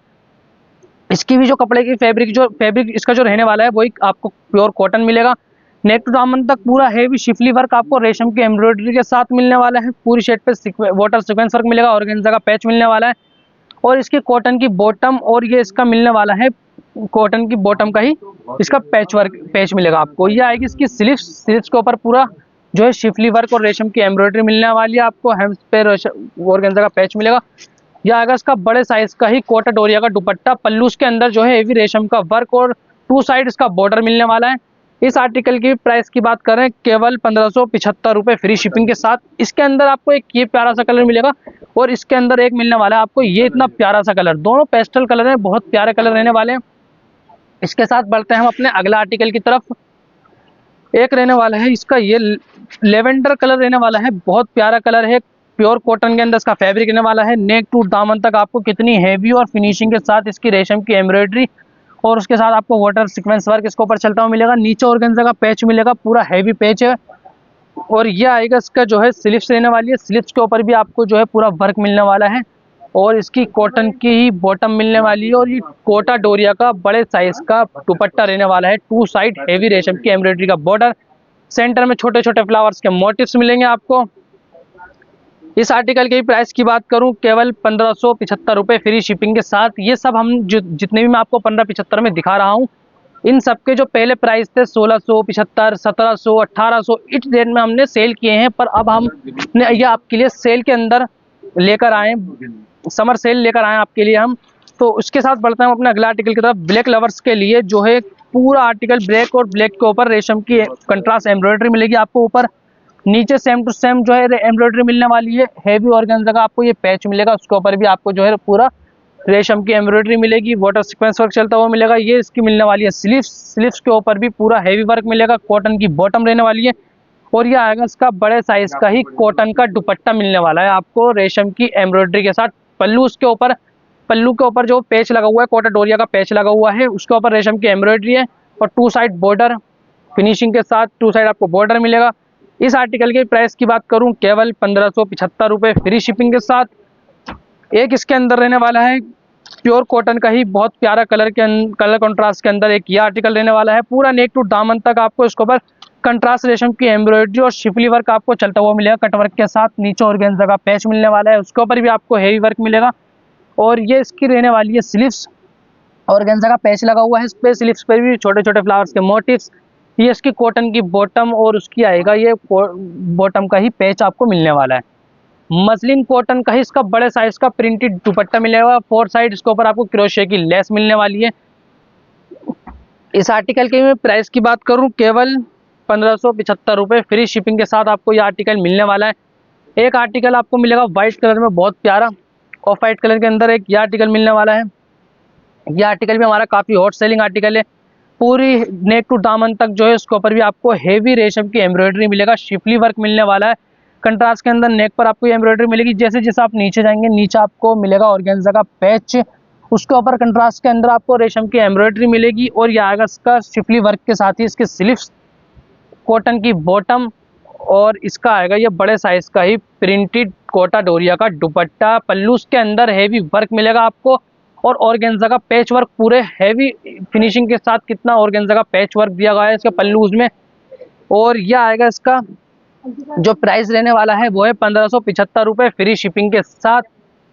इसकी भी जो कपड़े की फैब्रिक इसका जो रहने वाला है वही आपको प्योर कॉटन मिलेगा। नेक टू दामन तक पूरा हेवी शिफली वर्क आपको रेशम की एम्ब्रॉयडरी के साथ मिलने वाला है। पूरी शेड पे वाटर सीक्वेंस वर्क मिलेगा। ऑर्गेन्जा का पैच मिलने वाला है और इसकी कॉटन की बॉटम और ये इसका मिलने वाला है कॉटन की बॉटम का ही इसका पैच मिलेगा आपको। ये आएगी इसकी स्लीव्स के ऊपर पूरा जो है शिफली वर्क और रेशम की एम्ब्रॉयडरी मिलने वाली है आपको। हेम्स पे ऑर्गेन्जा का पैच मिलेगा। यह आएगा इसका बड़े साइज का ही कोटा डोरिया का दुपट्टा। पल्लू के अंदर जो है हेवी रेशम का वर्क और 2 साइड इसका बॉर्डर मिलने वाला है। इस आर्टिकल की प्राइस की बात करें केवल 1575 रुपये फ्री शिपिंग के साथ। इसके अंदर आपको एक ये प्यारा सा कलर मिलेगा और इसके अंदर एक मिलने वाला है आपको ये इतना प्यारा सा कलर। दोनों पेस्टल कलर है, बहुत प्यारे कलर रहने वाले हैं। इसके साथ बढ़ते हैं हम अपने अगला आर्टिकल की तरफ। एक रहने वाला है इसका ये लेवेंडर कलर रहने वाला है। बहुत प्यारा कलर है। प्योर कॉटन के अंदर इसका फैब्रिक रहने वाला है। नेक टू दामन तक आपको कितनी हैवी और फिनिशिंग के साथ इसकी रेशम की एम्ब्रॉयडरी और उसके साथ आपको वाटर सीक्वेंस वर्क इसके ऊपर चलता हुआ मिलेगा। नीचे ऑर्गेन्जा का पैच मिलेगा, पूरा हैवी पैच है। और ये आएगा इसका जो है स्लीव्स रहने वाली है। स्लीव्स के ऊपर भी आपको जो है पूरा वर्क मिलने वाला है और इसकी कॉटन की ही बॉटम मिलने वाली है। और ये कोटा डोरिया का बड़े साइज का दुपट्टा रहने वाला है। 2 साइड हेवी रेशम की एम्ब्रॉयडरी का बॉर्डर, सेंटर में छोटे छोटे फ्लावर्स के मोटिव्स मिलेंगे आपको। इस आर्टिकल की प्राइस की बात करूं केवल 1575 रुपये फ्री शिपिंग के साथ। ये सब हम जितने भी मैं आपको 1575 में दिखा रहा हूं इन सब के जो पहले प्राइस थे 1675, 1700, 1800 इस रेट में हमने सेल किए हैं। पर अब हमने ये आपके लिए सेल के अंदर लेकर आए, समर सेल लेकर आए आपके लिए हम। तो उसके साथ बढ़ते हैं हम अपने अगला आर्टिकल की तरफ। ब्लैक लवर्स के लिए जो है पूरा आर्टिकल ब्लैक और ब्लैक के ऊपर रेशम की कंट्रास्ट एम्ब्रॉयडरी मिलेगी आपको। ऊपर नीचे सेम टू सेम जो है एम्ब्रॉयडरी मिलने वाली है। हैवी ऑर्गेन्जा का आपको ये पैच मिलेगा, उसके ऊपर भी आपको जो है पूरा रेशम की एम्ब्रॉयडरी मिलेगी। वाटर सीक्वेंस वर्क चलता हुआ मिलेगा। ये इसकी मिलने वाली है स्लीव्स के ऊपर भी पूरा हैवी वर्क मिलेगा। कॉटन की बॉटम रहने वाली है और ये आएगा इसका बड़े साइज का ही कॉटन का दुपट्टा मिलने वाला है आपको रेशम की एम्ब्रॉयडरी के साथ। पल्लू के ऊपर जो पैच लगा हुआ है कोटा डोरिया का पैच लगा हुआ है, उसके ऊपर रेशम की एम्ब्रॉयडरी है और 2 साइड बॉर्डर फिनिशिंग के साथ 2 साइड आपको बॉर्डर मिलेगा। इस आर्टिकल के प्राइस की बात करूं केवल 1575 रुपये फ्री शिपिंग के साथ। एक इसके अंदर रहने वाला है प्योर कॉटन का ही बहुत प्यारा कलर कंट्रास्ट के अंदर एक ये आर्टिकल रहने वाला है। पूरा नेक टू दामन तक आपको इसके ऊपर कंट्रास्ट रेशम की एम्ब्रॉयडरी और शिफली वर्क आपको चलता हुआ मिलेगा कट वर्क के साथ। नीचे ऑर्गेन्जा का पैच मिलने वाला है, उसके ऊपर भी आपको हेवी वर्क मिलेगा। और ये इसकी रहने वाली है स्लीव्स, ऑर्गेन्जा का पैच लगा हुआ है इस पे। स्लीव्स पर भी छोटे छोटे फ्लावर्स के मोटिव्स। ये इसकी कॉटन की बॉटम और उसकी आएगा ये बॉटम का ही पैच आपको मिलने वाला है। मसलिन कॉटन का ही इसका बड़े साइज का प्रिंटेड दुपट्टा मिलेगा। 4 साइड इसके ऊपर आपको क्रोशे की लेस मिलने वाली है। इस आर्टिकल की मैं प्राइस की बात करूं केवल 1575 रुपये फ्री शिपिंग के साथ आपको ये आर्टिकल मिलने वाला है। एक आर्टिकल आपको मिलेगा व्हाइट कलर में, बहुत प्यारा ऑफ वाइट कलर के अंदर एक ये आर्टिकल मिलने वाला है। ये आर्टिकल भी हमारा काफ़ी हॉट सेलिंग आर्टिकल है। पूरी नेक टू दामन तक जो है इसके ऊपर भी आपको हेवी रेशम की एम्ब्रॉयडरी मिलेगा, शिफली वर्क मिलने वाला है। कंट्रास्ट के अंदर नेक पर आपको ये एम्ब्रॉयडरी मिलेगी। जैसे जैसे आप नीचे जाएंगे नीचे आपको मिलेगा ऑर्गेन्जा का पैच, उसके ऊपर कंट्रास्ट के अंदर आपको रेशम की एम्ब्रॉयडरी मिलेगी। और ये आएगा इसका शिफली वर्क के साथ ही इसके स्लीव्स, कॉटन की बॉटम और इसका आएगा ये बड़े साइज का ही प्रिंटेड कोटा डोरिया का दुपट्टा। पल्लू के अंदर हेवी वर्क मिलेगा आपको और ऑर्गेन्जा का पैच वर्क पूरे हैवी फिनिशिंग के साथ। कितना ऑर्गेन्जा का पैच वर्क दिया गया है इसके पल्लूज में। और यह आएगा इसका जो प्राइस रहने वाला है वो है 1575 रुपये फ्री शिपिंग के साथ।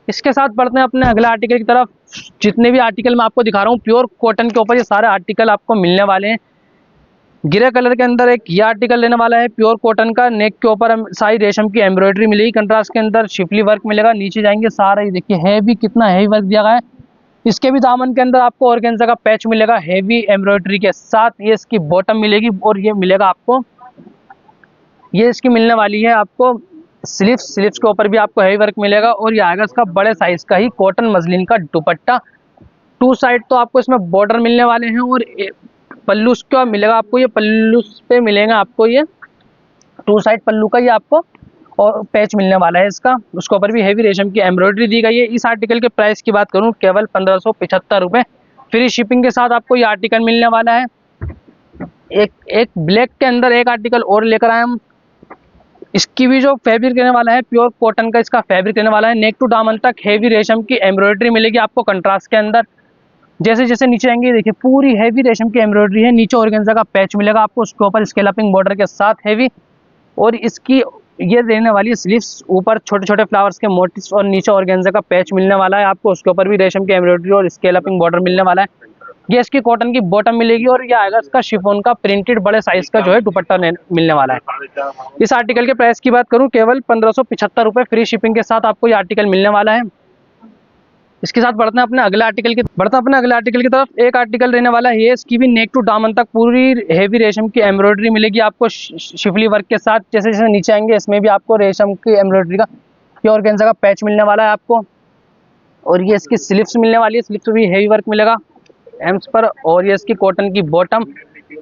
इसके साथ बढ़ते हैं अपने अगले आर्टिकल की तरफ। जितने भी आर्टिकल मैं आपको दिखा रहा हूँ प्योर कॉटन के ऊपर ये सारे आर्टिकल आपको मिलने वाले हैं। ग्रे कलर के अंदर एक ये आर्टिकल लेने वाला है प्योर कॉटन का, नेक के ऊपर सारी रेशम की एम्ब्रॉयडरी मिलेगी, कंट्रास्ट के अंदर शिफली वर्क मिलेगा। नीचे जाएंगे सारा ये देखिए हैवी, कितना हैवी वर्क दिया गया है। इसके भी दामन के अंदर आपको ऑर्गेन्जा का पैच मिलेगा हैवी एम्ब्रॉयडरी के साथ। ये इसकी बॉटम मिलेगी और ये मिलेगा आपको, ये इसकी मिलने वाली है आपको स्लीव्स के ऊपर भी आपको हैवी वर्क मिलेगा। और ये आएगा इसका बड़े साइज का ही कॉटन मसलिन का दुपट्टा। टू साइड तो आपको इसमें बॉर्डर मिलने वाले हैं और पल्लू का मिलेगा आपको, ये पल्लू पे मिलेगा आपको ये टू साइड पल्लू का ये आपको और पैच मिलने वाला है इसका। उसके ऊपर भी हैवी रेशम की एम्ब्रॉयडरी दी गई है। इस आर्टिकल के प्राइस की बात करूं केवल 1575 रुपये फ्री शिपिंग के साथ आपको ये आर्टिकल मिलने वाला है। एक ब्लैक के अंदर एक आर्टिकल और लेकर आए हम। इसकी भी जो फैब्रिक रहने वाला है प्योर कॉटन का इसका फैब्रिक रहने वाला है। नेक टू दामन तक हैवी रेशम की एम्ब्रॉयडरी मिलेगी आपको कंट्रास्ट के अंदर। जैसे जैसे नीचे आएंगे देखिए पूरी हैवी रेशम की एम्ब्रॉयडरी है। नीचे ऑर्गेन्जा का पैच मिलेगा आपको, उसके ऊपर स्केलपिंग बॉर्डर के साथ हैवी। और इसकी ये रहने वाली है स्लीव्स, ऊपर छोटे छोटे फ्लावर्स के मोटिव्स और नीचे ऑर्गेन्जा का पैच मिलने वाला है आपको। उसके ऊपर भी रेशम की एम्ब्रॉयडरी और स्केलपिंग बॉर्डर मिलने वाला है। ये इसकी कॉटन की बॉटम मिलेगी और ये आएगा इसका शिफॉन का प्रिंटेड बड़े साइज का जो है दुपट्टा मिलने वाला है। इस आर्टिकल के प्राइस की बात करूं केवल 1575 रुपये फ्री शिपिंग के साथ आपको ये आर्टिकल मिलने वाला है। इसके साथ बढ़ते हैं अपने अगले आर्टिकल की तरफ। एक आर्टिकल रहने वाला है ये, इसकी भी नेक टू दामन तक पूरी हेवी रेशम की एम्ब्रॉयडरी मिलेगी आपको शिफली वर्क के साथ। जैसे जैसे नीचे आएंगे इसमें भी आपको रेशम की एम्ब्रॉयडरी का ये ऑर्गेन्जा का पैच मिलने वाला है आपको। और ये इसकी स्लीव्स मिलने वाली है, स्लीव्स भी हेवी वर्क मिलेगा एम्स पर। और ये इसकी कॉटन की बॉटम,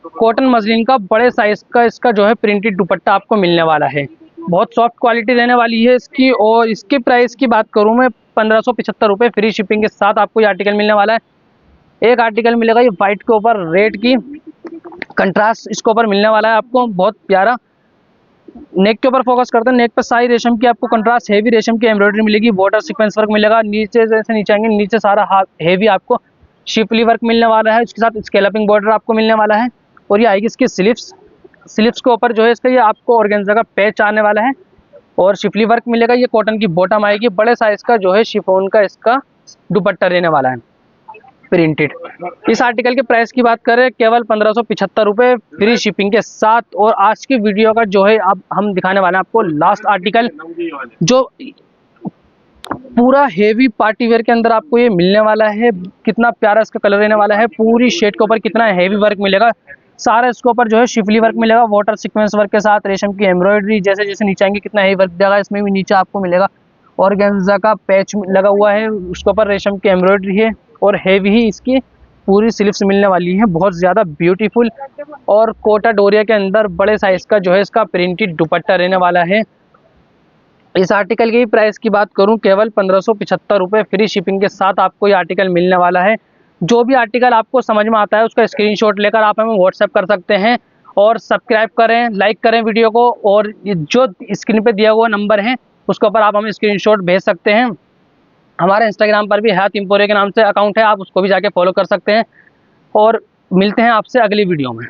कॉटन मसलिन का बड़े साइज का इसका जो है प्रिंटेड दुपट्टा आपको मिलने वाला है। बहुत सॉफ्ट क्वालिटी रहने वाली है इसकी। और इसके प्राइस की बात करूं मैं 1575 रुपये फ्री शिपिंग के साथ आपको ये आर्टिकल मिलने वाला है। एक आर्टिकल मिलेगा ये वाइट के ऊपर रेड की कंट्रास्ट इसके ऊपर मिलने वाला है आपको, बहुत प्यारा। नेक के ऊपर फोकस करते हैं, नेक पर सारी रेशम की आपको कंट्रास्ट हेवी रेशम की एम्ब्रॉयडरी मिलेगी, बॉर्डर सीक्वेंस वर्क मिलेगा। नीचे जैसे नीचे आएंगे नीचे सारा हेवी आपको शिफली वर्क मिलने वाला है, उसके साथ स्केलपिंग बॉर्डर आपको मिलने वाला है। और ये आएगी इसकी स्लीव्स के ऊपर जो है इसका ये आपको ऑर्गेन्जा का पैच आने वाला है और शिफली वर्क मिलेगा। ये कॉटन की बॉटम आएगी, बड़े साइज का जो है शिफॉन का इसका दुपट्टा रहने वाला है प्रिंटेड। इस आर्टिकल के प्राइस की बात करें केवल 1575 रुपये फ्री शिपिंग के साथ। और आज की वीडियो का जो है अब हम दिखाने वाले हैं आपको लास्ट आर्टिकल, जो पूरा हेवी पार्टी वेयर के अंदर आपको ये मिलने वाला है। कितना प्यारा इसका कलर रहने वाला है, पूरी शेड के ऊपर कितना हेवी वर्क मिलेगा सारा। इसके ऊपर जो है शिफली वर्क मिलेगा वाटर सीक्वेंस वर्क के साथ, रेशम की एम्ब्रॉयडरी। जैसे जैसे नीचे आएंगे कितना हेवी वर्क देगा, इसमें भी नीचे आपको मिलेगा ऑर्गेन्जा का पैच लगा हुआ है, उसके ऊपर रेशम की एम्ब्रॉयडरी है और हेवी ही इसकी पूरी स्लीव्स मिलने वाली है, बहुत ज़्यादा ब्यूटीफुल। और कोटा डोरिया के अंदर बड़े साइज का जो है इसका प्रिंटेड दुपट्टा रहने वाला है। इस आर्टिकल की प्राइस की बात करूं केवल 1575 रुपये फ्री शिपिंग के साथ आपको ये आर्टिकल मिलने वाला है। जो भी आर्टिकल आपको समझ में आता है उसका स्क्रीनशॉट लेकर आप हमें व्हाट्सएप कर सकते हैं। और सब्सक्राइब करें, लाइक करें वीडियो को। और जो स्क्रीन पे दिया हुआ नंबर है उसके ऊपर आप हमें स्क्रीनशॉट भेज सकते हैं। हमारे इंस्टाग्राम पर भी हयात एम्पोरियम के नाम से अकाउंट है, आप उसको भी जाके फॉलो कर सकते हैं। और मिलते हैं आपसे अगली वीडियो में।